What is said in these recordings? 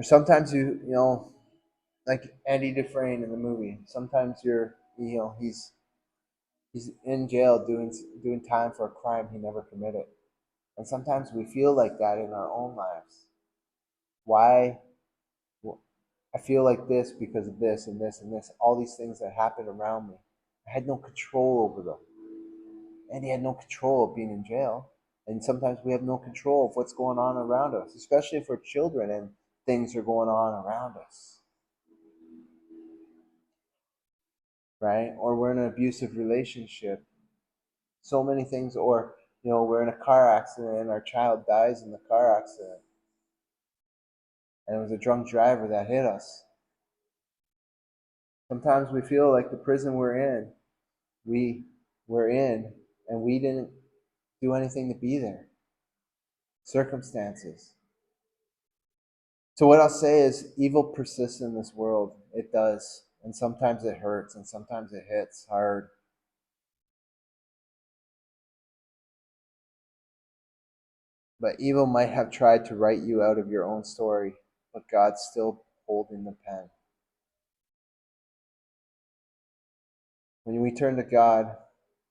Or sometimes like Andy Dufresne in the movie. Sometimes he's in jail doing time for a crime he never committed. And sometimes we feel like that in our own lives. Why? I feel like this because of this and this and this. All these things that happened around me. I had no control over them. And he had no control of being in jail. And sometimes we have no control of what's going on around us, especially if we're children and things are going on around us, right? Or we're in an abusive relationship. So many things, or we're in a car accident and our child dies in the car accident, and it was a drunk driver that hit us. Sometimes we feel like the prison we were in, and we didn't do anything to be there. Circumstances. So what I'll say is evil persists in this world. It does. And sometimes it hurts and sometimes it hits hard. But evil might have tried to write you out of your own story, but God's still holding the pen. When we turn to God,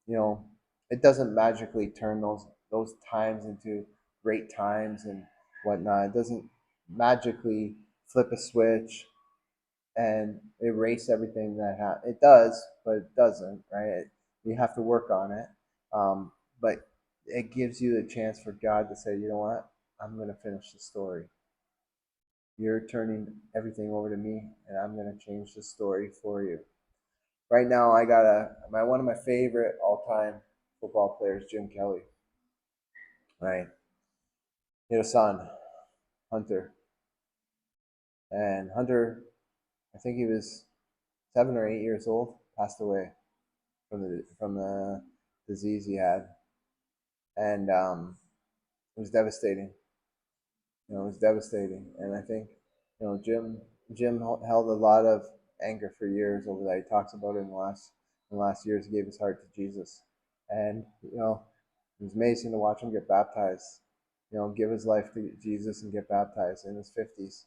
you know, it doesn't magically turn those times into great times and whatnot. It doesn't magically flip a switch and erase everything that happened. It does, but it doesn't, right? You have to work on it. But it gives you the chance for God to say, you know what? I'm going to finish the story. You're turning everything over to me, and I'm going to change the story for you. Right now, I got one of my favorite all-time football players, Jim Kelly. Right, he had a son, Hunter, and Hunter, I think he was 7 or 8 years old, passed away from the disease he had, and it was devastating. It was devastating, and I think Jim held a lot of anger for years over that. He talks about it in the last years. He gave his heart to Jesus, and it was amazing to watch him get baptized. Give his life to Jesus and get baptized in his 50s.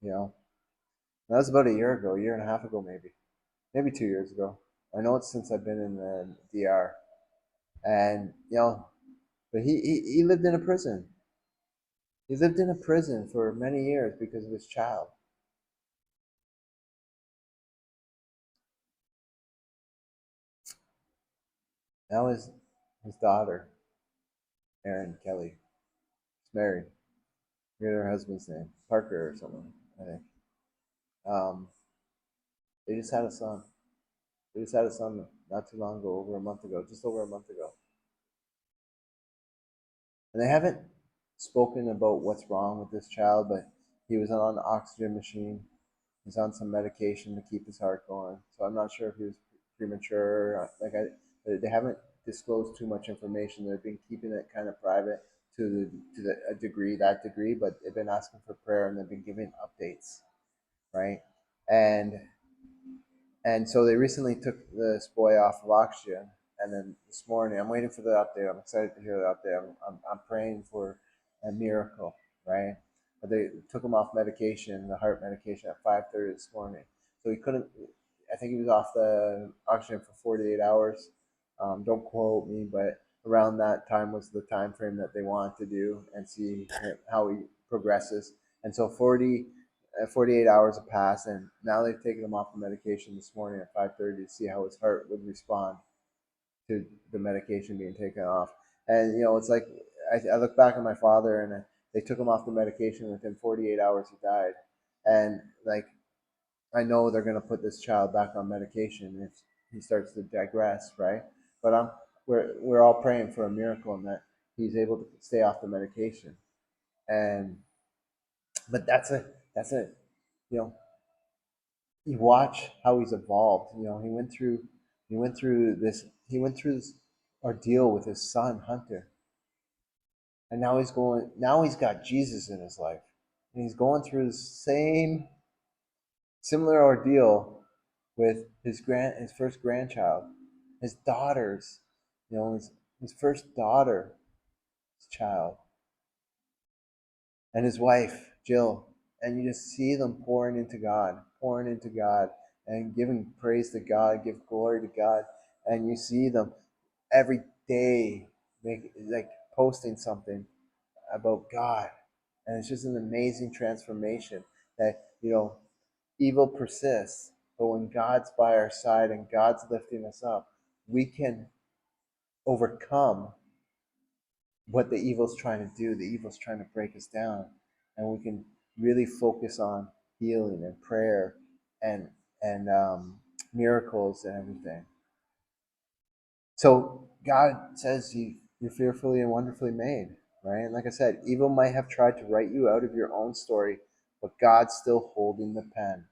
You know, and that was about a year and a half ago, maybe 2 years ago. I know it's since I've been in the DR, and but he lived in a prison. He lived in a prison for many years because of his child. Now his daughter, Erin Kelly, is married. I forget her husband's name, Parker or something, I think. Um, they just had a son. They just had a son not too long ago, over a month ago, just over a month ago. And they haven't spoken about what's wrong with this child, but he was on an oxygen machine. He's on some medication to keep his heart going. So I'm not sure if he was premature. They haven't disclosed too much information. They've been keeping it kind of private a degree, but they've been asking for prayer and they've been giving updates, right? And and so they recently took this boy off of oxygen, and then this morning I'm waiting for the update. I'm excited to hear the update. I'm praying for a miracle, right? But they took him off medication, the heart medication, at 5:30 this morning. So he couldn't. I think he was off the oxygen for 48 hours. Don't quote me, but around that time was the time frame that they wanted to do and see how he progresses. And so 48 hours have passed, and now they've taken him off the medication this morning at 5:30 to see how his heart would respond to the medication being taken off. And it's like I look back at my father, and they took him off the medication within 48 hours he died, and like I know they're gonna put this child back on medication if he starts to digress, right? But we're all praying for a miracle and that he's able to stay off the medication, and but that's a you know you watch how he's evolved. He went through this ordeal with his son Hunter, and now he's got Jesus in his life, and he's going through the same similar ordeal with his first grandchild, his daughter's, his first daughter's child, and his wife Jill. and you just see them pouring into God, and giving praise to God, give glory to God, and you see them every day like posting something about God, and it's just an amazing transformation that evil persists, but when God's by our side and God's lifting us up, we can overcome what the evil's trying to do. The evil's trying to break us down, and we can really focus on healing and prayer and miracles and everything. So God says you're fearfully and wonderfully made, right? And like I said, evil might have tried to write you out of your own story, but God's still holding the pen.